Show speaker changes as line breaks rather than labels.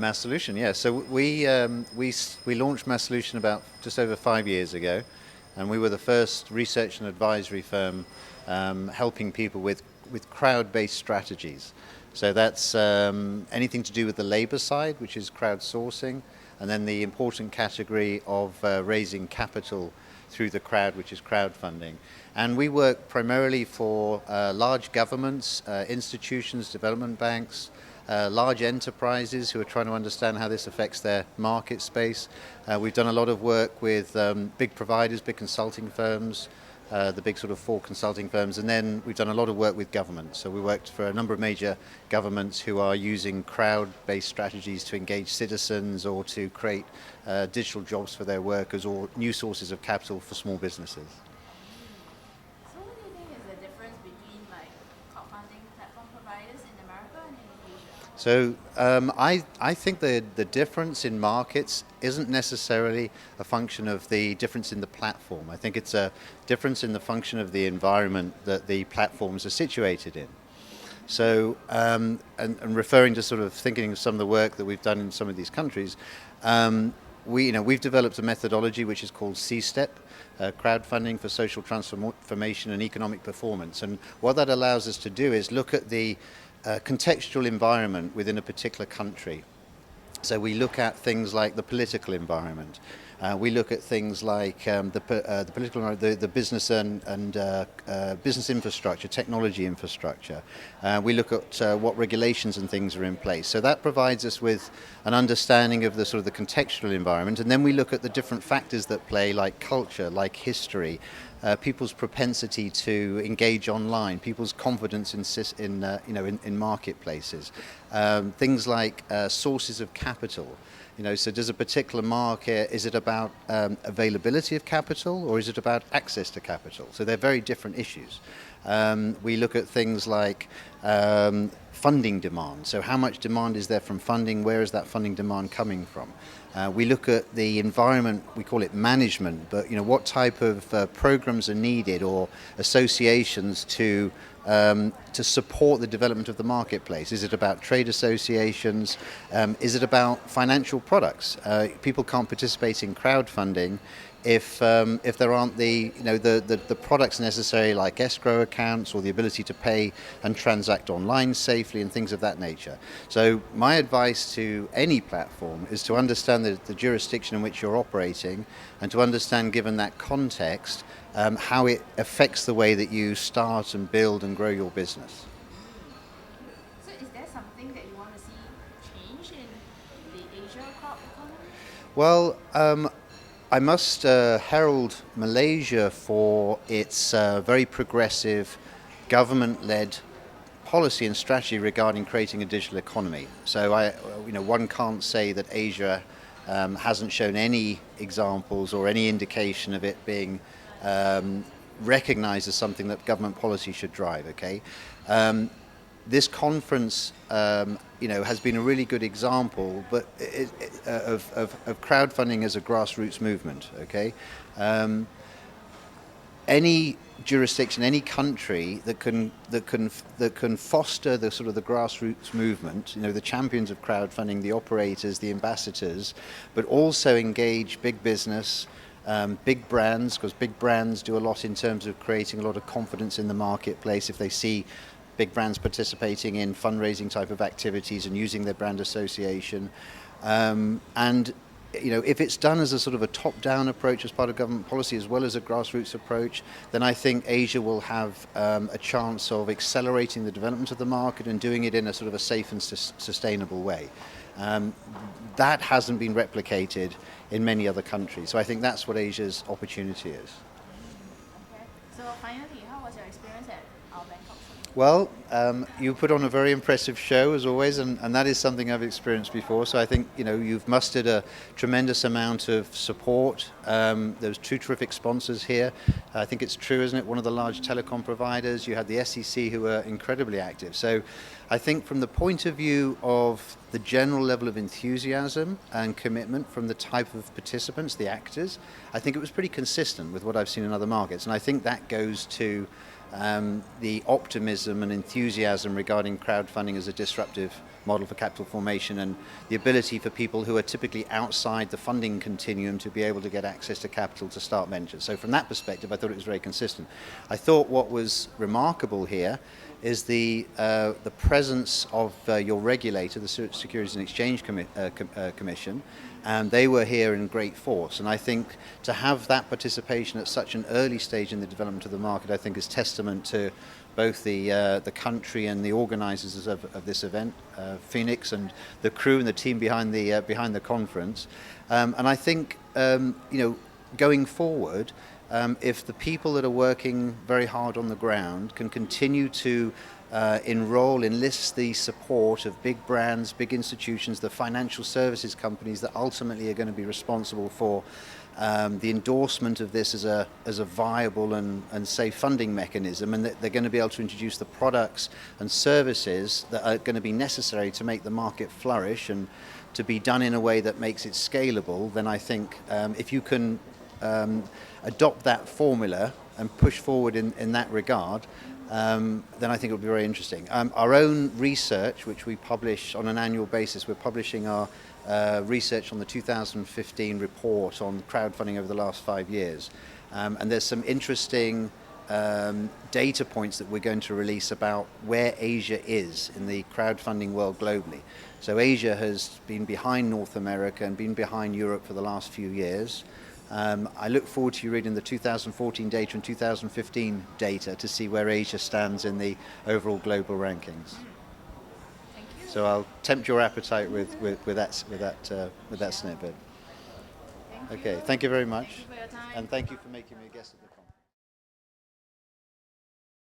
Mass Solution, yeah. So we launched Mass Solution about just over 5 years ago, and we were the first research and advisory firm helping people with crowd-based strategies. So that's anything to do with the labor side, which is crowdsourcing, and then the important category of raising capital through the crowd, which is crowdfunding. And we work primarily for large governments, institutions, development banks, large enterprises who are trying to understand how this affects their market space. We've done a lot of work with big providers, big consulting firms, the big sort of four consulting firms, and then we've done a lot of work with government. So we worked for a number of major governments who are using crowd-based strategies to engage citizens or to create digital jobs for their workers or new sources of capital for small businesses.
So what do you think is the difference between like crowdfunding platform providers in America and in Asia?
So I think the difference in markets isn't necessarily a function of the difference in the platform. I think it's a difference in the function of the environment that the platforms are situated in. So, and referring to sort of thinking of some of the work that we've done in some of these countries, we've developed a methodology which is called C-STEP, crowdfunding for social transformation and economic performance. And what that allows us to do is look at the contextual environment within a particular country. So we look at things like the political environment. We look at things like the political, the business and business infrastructure, technology infrastructure. We look at what regulations and things are in place. So that provides us with an understanding of the sort of the contextual environment, and then we look at the different factors that play, like culture, like history, people's propensity to engage online, people's confidence in marketplaces, things like sources of capital. So does a particular market, is it about availability of capital or is it about access to capital? So they're very different issues. We look at things like funding demand. So how much demand is there from funding? Where is that funding demand coming from? We look at the environment, we call it management, but what type of programs are needed or associations to support the development of the marketplace? Is it about trade associations? Is it about financial products? People can't participate in crowdfunding if there aren't the products necessary, like escrow accounts or the ability to pay and transact online safely and things of that nature. So my advice to any platform is to understand the jurisdiction in which you're operating and to understand, given that context, how it affects the way that you start and build and grow your business.
So is there something that you want to see change in the Asia crowd economy?
Well, I must herald Malaysia for its very progressive government-led policy and strategy regarding creating a digital economy. So one can't say that Asia hasn't shown any examples or any indication of it being recognized as something that government policy should drive. Okay, this conference, has been a really good example, but of crowdfunding as a grassroots movement. Okay, any jurisdiction, any country that can foster the sort of the grassroots movement, the champions of crowdfunding, the operators, the ambassadors, but also engage big business. Big brands, because big brands do a lot in terms of creating a lot of confidence in the marketplace if they see big brands participating in fundraising type of activities and using their brand association. If it's done as a sort of a top-down approach as part of government policy as well as a grassroots approach, then I think Asia will have a chance of accelerating the development of the market and doing it in a sort of a safe and sustainable way. That hasn't been replicated in many other countries. So I think that's what Asia's opportunity is.
Okay. So finally, how was your experience at our Bangkok summit?
Well, you put on a very impressive show as always, and that is something I've experienced before. So I think you've mustered a tremendous amount of support. There's two terrific sponsors here. I think it's true, isn't it? One of the large telecom providers. You had the SEC who were incredibly active. So I think from the point of view of the general level of enthusiasm and commitment from the type of participants, the actors, I think it was pretty consistent with what I've seen in other markets. And I think that goes to the optimism and enthusiasm regarding crowdfunding as a disruptive model for capital formation and the ability for people who are typically outside the funding continuum to be able to get access to capital to start ventures. So from that perspective, I thought it was very consistent. I thought what was remarkable here is the presence of your regulator, the Securities and Exchange Commission, and they were here in great force. And I think to have that participation at such an early stage in the development of the market, I think is testament to both the country and the organisers of this event, Phoenix, and the crew and the team behind the conference. And I think going forward, if the people that are working very hard on the ground can continue to enlist the support of big brands, big institutions, the financial services companies that ultimately are going to be responsible for the endorsement of this as a viable and safe funding mechanism, and that they're going to be able to introduce the products and services that are going to be necessary to make the market flourish and to be done in a way that makes it scalable, then I think if you can adopt that formula and push forward in that regard, then I think it will be very interesting. Our own research, which we publish on an annual basis, we're publishing our research on the 2015 report on crowdfunding over the last 5 years. And there's some interesting data points that we're going to release about where Asia is in the crowdfunding world globally. So Asia has been behind North America and been behind Europe for the last few years. I look forward to you reading the 2014 data and 2015 data to see where Asia stands in the overall global rankings.
Thank you.
So I'll tempt your appetite with that snippet.
Thank you.
Okay, thank you very much.
Thank you for your time.
And thank you for making me a guest at the